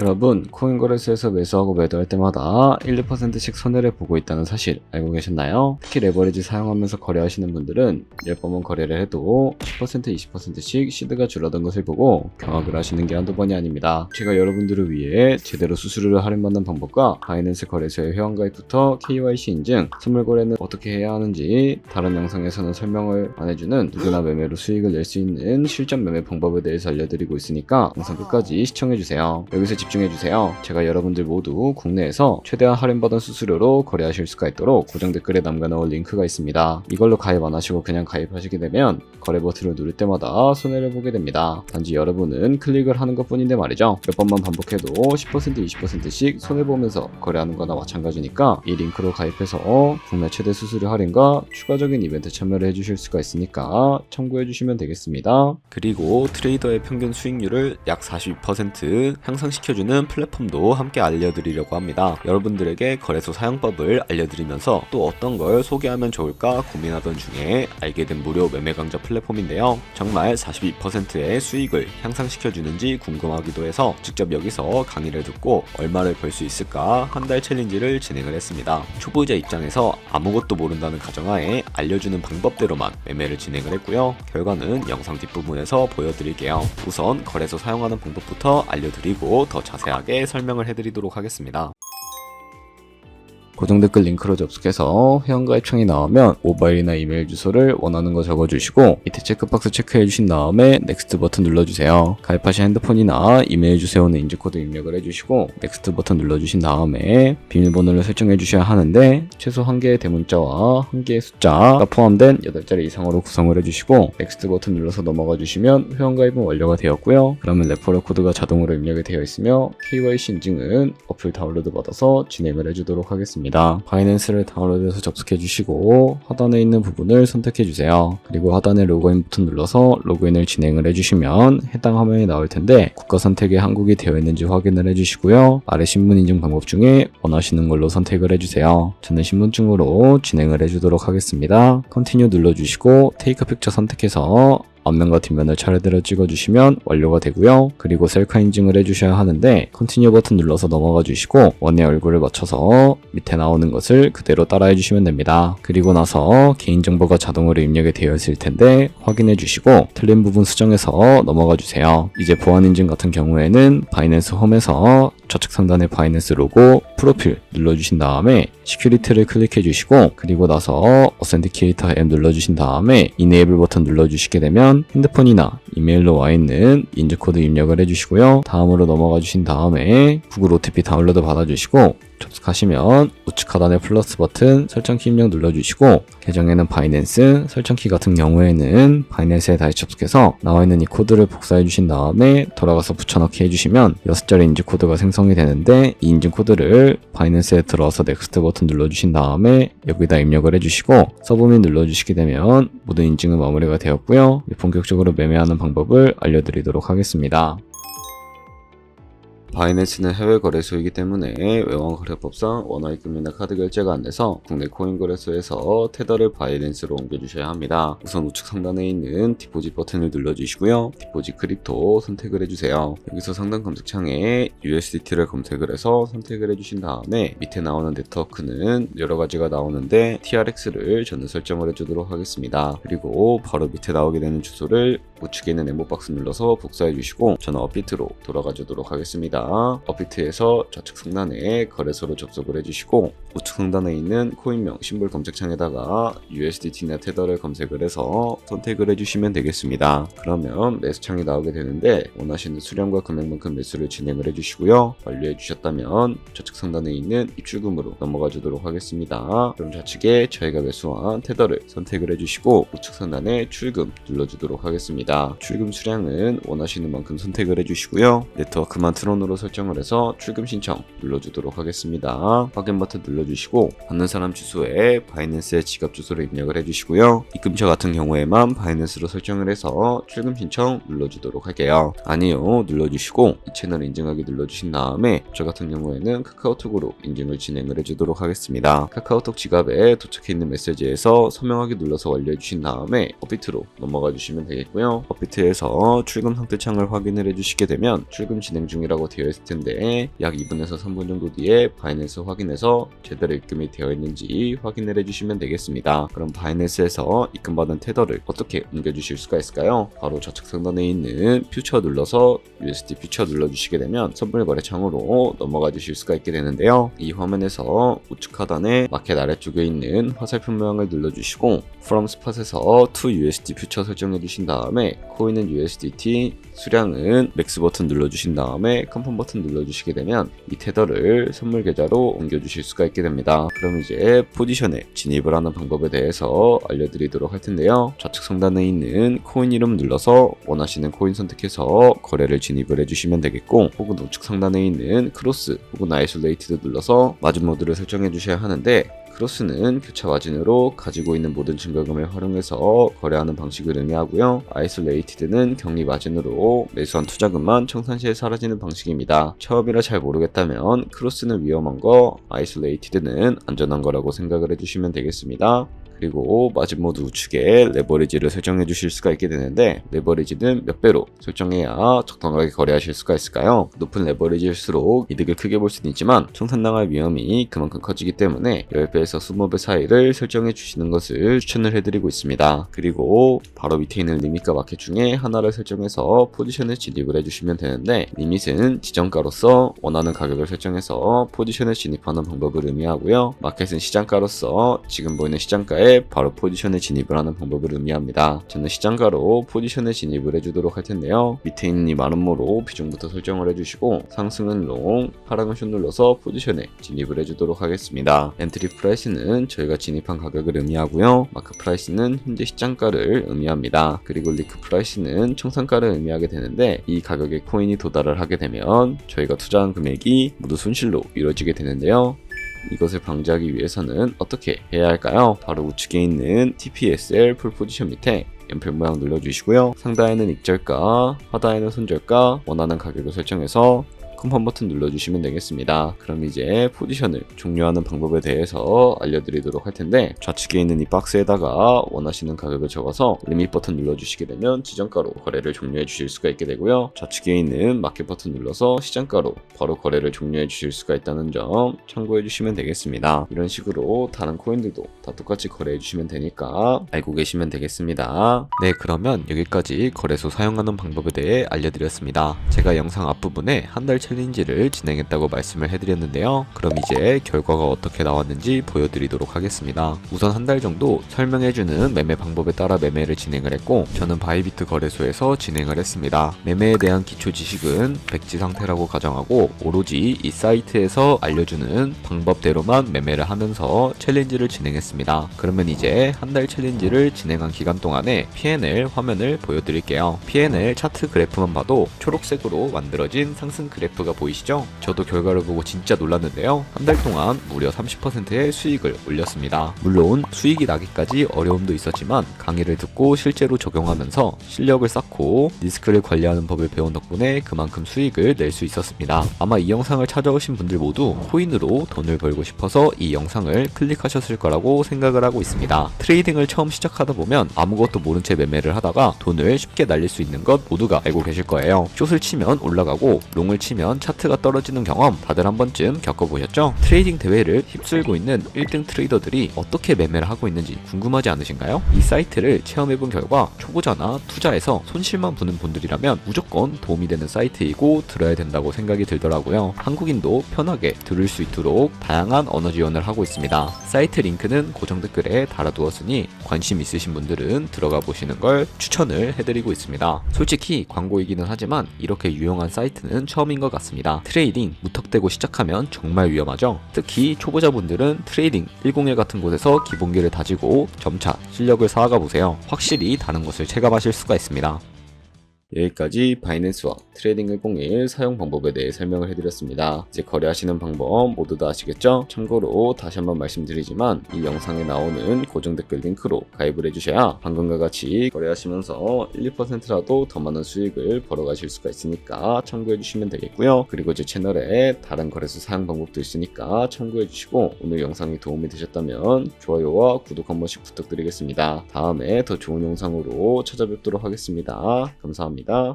여러분, 코인 거래소에서 매수하고 매도할 때마다 1, 2%씩 손해를 보고 있다는 사실 알고 계셨나요? 특히 레버리지 사용하면서 거래하시는 분들은 10번만 거래를 해도 10%, 20%씩 시드가 줄어든 것을 보고 경악을 하시는 게 한두 번이 아닙니다. 제가 여러분들을 위해 제대로 수수료를 할인받는 방법과 바이낸스 거래소의 회원가입부터 KYC 인증, 선물 거래는 어떻게 해야 하는지 다른 영상에서는 설명을 안 해주는 누구나 매매로 수익을 낼 수 있는 실전 매매 방법에 대해서 알려드리고 있으니까 영상 끝까지 시청해주세요. 여기서 집중해주세요. 제가 여러분들 모두 국내에서 최대한 할인받은 수수료로 거래하실 수가 있도록 고정 댓글에 남겨놓은 링크가 있습니다. 이걸로 가입 안 하시고 그냥 가입하시게 되면 거래 버튼을 누를 때마다 손해를 보게 됩니다. 단지 여러분은 클릭을 하는 것 뿐인데 말이죠. 몇 번만 반복해도 10%, 20%씩 손해보면서 거래하는 거나 마찬가지니까 이 링크로 가입해서 국내 최대 수수료 할인과 추가적인 이벤트 참여를 해주실 수가 있으니까 참고해주시면 되겠습니다. 그리고 트레이더의 평균 수익률을 약 42% 향상시켜주는 플랫폼도 함께 알려드리려고 합니다. 여러분들에게 거래소 사용법을 알려드리면서 또 어떤 걸 소개하면 좋을까 고민하던 중에 알게 된 무료 매매 강좌 플랫폼인데요. 정말 42%의 수익을 향상시켜주는지 궁금하기도 해서 직접 여기서 강의를 듣고 얼마를 벌 수 있을까 한 달 챌린지를 진행을 했습니다. 초보자 입장에서 아무것도 모른다는 가정하에 알려주는 방법대로만 매매를 진행을 했고요. 결과는 영상 뒷부분에서 보여드릴게요. 우선 거래소 사용하는 방법부터 알려드리고 더 자세하게 설명을 해드리도록 하겠습니다. 고정 댓글 링크로 접속해서 회원가입창이 나오면 모바일이나 이메일 주소를 원하는 거 적어주시고 밑에 체크박스 체크해주신 다음에 넥스트 버튼 눌러주세요. 가입하신 핸드폰이나 이메일 주소에 오는 인증코드 입력을 해주시고 넥스트 버튼 눌러주신 다음에 비밀번호를 설정해 주셔야 하는데 최소 1개의 대문자와 1개의 숫자가 포함된 8자리 이상으로 구성을 해주시고 넥스트 버튼 눌러서 넘어가 주시면 회원가입은 완료가 되었고요. 그러면 레퍼럴 코드가 자동으로 입력이 되어 있으며 KYC 인증은 어플 다운로드 받아서 진행을 해주도록 하겠습니다. 바이낸스를 다운로드해서 접속해 주시고 하단에 있는 부분을 선택해 주세요. 그리고 하단에 로그인 버튼 눌러서 로그인을 진행을 해주시면 해당 화면이 나올 텐데 국가 선택에 한국이 되어 있는지 확인을 해주시고요. 아래 신분 인증 방법 중에 원하시는 걸로 선택을 해주세요. 저는 신분증으로 진행을 해주도록 하겠습니다. 컨티뉴 눌러주시고 테이크 픽처 선택해서 앞면과 뒷면을 차례대로 찍어주시면 완료가 되고요. 그리고 셀카 인증을 해주셔야 하는데 컨티뉴 버튼 눌러서 넘어가 주시고 원의 얼굴을 맞춰서 밑에 나오는 것을 그대로 따라해 주시면 됩니다. 그리고 나서 개인정보가 자동으로 입력이 되어 있을 텐데 확인해 주시고 틀린 부분 수정해서 넘어가 주세요. 이제 보안 인증 같은 경우에는 바이낸스 홈에서 좌측 상단에 바이낸스 로고 프로필 눌러주신 다음에 시큐리티를 클릭해 주시고 그리고 나서 어센티케이터 앱 눌러주신 다음에 이네이블 버튼 눌러주시게 되면 핸드폰이나 이메일로 와 있는 인증코드 입력을 해주시고요. 다음으로 넘어가 주신 다음에 구글 OTP 다운로드 받아주시고 접속하시면 우측 하단의 플러스 버튼 설정키 입력 눌러주시고 계정에는 바이낸스, 설정키 같은 경우에는 바이낸스에 다시 접속해서 나와 있는 이 코드를 복사해 주신 다음에 돌아가서 붙여넣기 해주시면 6자리 인증코드가 생성이 되는데 이 인증코드를 바이낸스에 들어와서 넥스트 버튼 눌러주신 다음에 여기다 입력을 해주시고 서브밋 눌러주시게 되면 모든 인증은 마무리가 되었고요. 본격적으로 매매하는 방법을 알려드리도록 하겠습니다. 바이낸스는 해외 거래소이기 때문에 외환거래법상 원화입금이나 카드 결제가 안 돼서 국내 코인 거래소에서 테더를 바이낸스로 옮겨주셔야 합니다. 우선 우측 상단에 있는 디포짓 버튼을 눌러주시고요. 디포짓 크립토 선택을 해주세요. 여기서 상단 검색창에 USDT를 검색을 해서 선택을 해주신 다음에 밑에 나오는 네트워크는 여러 가지가 나오는데 TRX를 저는 설정을 해주도록 하겠습니다. 그리고 바로 밑에 나오게 되는 주소를 우측에 있는 엠보박스 눌러서 복사해 주시고 저는 업비트로 돌아가 주도록 하겠습니다. 업비트에서 좌측 상단에 거래소로 접속을 해주시고 우측 상단에 있는 코인명 심볼 검색창에다가 USDT나 테더를 검색을 해서 선택을 해주시면 되겠습니다. 그러면 매수창이 나오게 되는데 원하시는 수량과 금액만큼 매수를 진행을 해주시고요. 완료해 주셨다면 좌측 상단에 있는 입출금으로 넘어가 주도록 하겠습니다. 그럼 좌측에 저희가 매수한 테더를 선택을 해주시고 우측 상단에 출금 눌러주도록 하겠습니다. 출금 수량은 원하시는 만큼 선택을 해주시고요. 네트워크만 트론으로 설정을 해서 출금 신청 눌러주도록 하겠습니다. 확인 버튼 눌러주시고 받는 사람 주소에 바이낸스의 지갑 주소를 입력을 해주시고요. 입금처 같은 경우에만 바이낸스로 설정을 해서 출금 신청 눌러주도록 할게요. 아니요 눌러주시고 이 채널 인증하기 눌러주신 다음에 저 같은 경우에는 카카오톡으로 인증을 진행을 해주도록 하겠습니다. 카카오톡 지갑에 도착해 있는 메시지에서 서명하기 눌러서 완료해 주신 다음에 업비트로 넘어가 주시면 되겠고요. 되는데요. 업비트에서 출금 상태 창을 확인을 해주시게 되면 출금 진행 중이라고 되어 있을 텐데 약 2분에서 3분 정도 뒤에 바이낸스 확인해서 제대로 입금이 되어 있는지 확인을 해주시면 되겠습니다. 그럼 바이낸스에서 입금받은 테더를 어떻게 옮겨주실 수가 있을까요? 바로 좌측 상단에 있는 퓨처 눌러서 USD 퓨처 눌러주시게 되면 선물 거래 창으로 넘어가 주실 수가 있게 되는데요. 이 화면에서 우측 하단에 마켓 아래쪽에 있는 화살표 모양을 눌러주시고 From Spot에서 To USD 퓨처 설정해 주신 다음에 코인은 USDT, 수량은 맥스 버튼 눌러주신 다음에 컨펌 버튼 눌러주시게 되면 이 테더를 선물 계좌로 옮겨주실 수가 있게 됩니다. 그럼 이제 포지션에 진입을 하는 방법에 대해서 알려드리도록 할 텐데요. 좌측 상단에 있는 코인 이름 눌러서 원하시는 코인 선택해서 거래를 진입을 해주시면 되겠고, 혹은 우측 상단에 있는 크로스 혹은 아이솔레이티드 눌러서 마진 모드를 설정해 주셔야 하는데, 크로스는 교차 마진으로 가지고 있는 모든 증거금을 활용해서 거래하는 방식을 의미하고요. 아이솔레이티드는 격리 마진으로 매수한 투자금만 청산 시에 사라지는 방식입니다. 처음이라 잘 모르겠다면 크로스는 위험한 거, 아이솔레이티드는 안전한 거라고 생각을 해주시면 되겠습니다. 그리고 마진 모드 우측에 레버리지를 설정해 주실 수가 있게 되는데, 레버리지는 몇 배로 설정해야 적당하게 거래하실 수가 있을까요? 높은 레버리지일수록 이득을 크게 볼 수는 있지만 청산당할 위험이 그만큼 커지기 때문에 10배에서 20배 사이를 설정해 주시는 것을 추천을 해드리고 있습니다. 그리고 바로 밑에 있는 리밋과 마켓 중에 하나를 설정해서 포지션에 진입을 해주시면 되는데, 리밋은 지정가로서 원하는 가격을 설정해서 포지션에 진입하는 방법을 의미하고요. 마켓은 시장가로서 지금 보이는 시장가에 바로 포지션에 진입을 하는 방법을 의미합니다. 저는 시장가로 포지션에 진입을 해주도록 할 텐데요. 밑에 있는 이 마름모로 비중부터 설정을 해주시고, 상승은 롱, 하락은 숏 눌러서 포지션에 진입을 해주도록 하겠습니다. 엔트리 프라이스는 저희가 진입한 가격을 의미하고요. 마크 프라이스는 현재 시장가를 의미합니다. 그리고 리크 프라이스는 청산가를 의미하게 되는데, 이 가격에 코인이 도달을 하게 되면 저희가 투자한 금액이 모두 손실로 이루어지게 되는데요. 이것을 방지하기 위해서는 어떻게 해야 할까요? 바로 우측에 있는 TPSL 풀 포지션 밑에 연필 모양 눌러주시고요. 상단에는 익절가, 하단에는 손절가, 원하는 가격을 설정해서 컨펌 버튼 눌러주시면 되겠습니다. 그럼 이제 포지션을 종료하는 방법에 대해서 알려드리도록 할 텐데, 좌측에 있는 이 박스에다가 원하시는 가격을 적어서 리밋 버튼 눌러주시게 되면 지정가로 거래를 종료해 주실 수가 있게 되고요. 좌측에 있는 마켓 버튼 눌러서 시장가로 바로 거래를 종료해 주실 수가 있다는 점 참고해 주시면 되겠습니다. 이런 식으로 다른 코인들도 다 똑같이 거래해 주시면 되니까 알고 계시면 되겠습니다. 네, 그러면 여기까지 거래소 사용하는 방법에 대해 알려드렸습니다. 제가 영상 앞부분에 한 달 챌린지를 진행했다고 말씀을 해드렸는데요. 그럼 이제 결과가 어떻게 나왔는지 보여드리도록 하겠습니다. 우선 한 달 정도 설명해주는 매매 방법에 따라 매매를 진행을 했고, 저는 바이비트 거래소에서 진행을 했습니다. 매매에 대한 기초 지식은 백지 상태라고 가정하고, 오로지 이 사이트에서 알려주는 방법대로만 매매를 하면서 챌린지를 진행했습니다. 그러면 이제 한 달 챌린지를 진행한 기간 동안에 P&L 화면을 보여드릴게요. P&L 차트 그래프만 봐도 초록색으로 만들어진 상승 그래프가 보이시죠? 저도 결과를 보고 진짜 놀랐는데요. 한 달 동안 무려 30%의 수익을 올렸습니다. 물론 수익이 나기까지 어려움도 있었지만 강의를 듣고 실제로 적용하면서 실력을 쌓고 리스크를 관리하는 법을 배운 덕분에 그만큼 수익을 낼 수 있었습니다. 아마 이 영상을 찾아오신 분들 모두 코인으로 돈을 벌고 싶어서 이 영상을 클릭하셨을 거라고 생각을 하고 있습니다. 트레이딩을 처음 시작하다 보면 아무것도 모른 채 매매를 하다가 돈을 쉽게 날릴 수 있는 것 모두가 알고 계실 거예요. 숏을 치면 올라가고 롱을 치면 차트가 떨어지는 경험 다들 한 번쯤 겪어보셨죠? 트레이딩 대회를 휩쓸고 있는 1등 트레이더들이 어떻게 매매를 하고 있는지 궁금하지 않으신가요? 이 사이트를 체험해본 결과 초보자나 투자에서 손실만 보는 분들이라면 무조건 도움이 되는 사이트이고 들어야 된다고 생각이 들더라고요. 한국인도 편하게 들을 수 있도록 다양한 언어 지원을 하고 있습니다. 사이트 링크는 고정 댓글에 달아두었으니 관심 있으신 분들은 들어가 보시는 걸 추천을 해드리고 있습니다. 솔직히 광고이기는 하지만 이렇게 유용한 사이트는 처음인 것 같습니다. 트레이딩 무턱대고 시작하면 정말 위험하죠. 특히 초보자분들은 트레이딩 101 같은 곳에서 기본기를 다지고 점차 실력을 쌓아가 보세요. 확실히 다른 것을 체감하실 수가 있습니다. 여기까지 바이낸스와 트레이딩101 사용 방법에 대해 설명을 해드렸습니다. 이제 거래하시는 방법 모두 다 아시겠죠? 참고로 다시 한번 말씀드리지만 이 영상에 나오는 고정 댓글 링크로 가입을 해주셔야 방금과 같이 거래하시면서 1, 2%라도 더 많은 수익을 벌어가실 수가 있으니까 참고해주시면 되겠고요. 그리고 제 채널에 다른 거래소 사용 방법도 있으니까 참고해주시고 오늘 영상이 도움이 되셨다면 좋아요와 구독 한 번씩 부탁드리겠습니다. 다음에 더 좋은 영상으로 찾아뵙도록 하겠습니다. 감사합니다.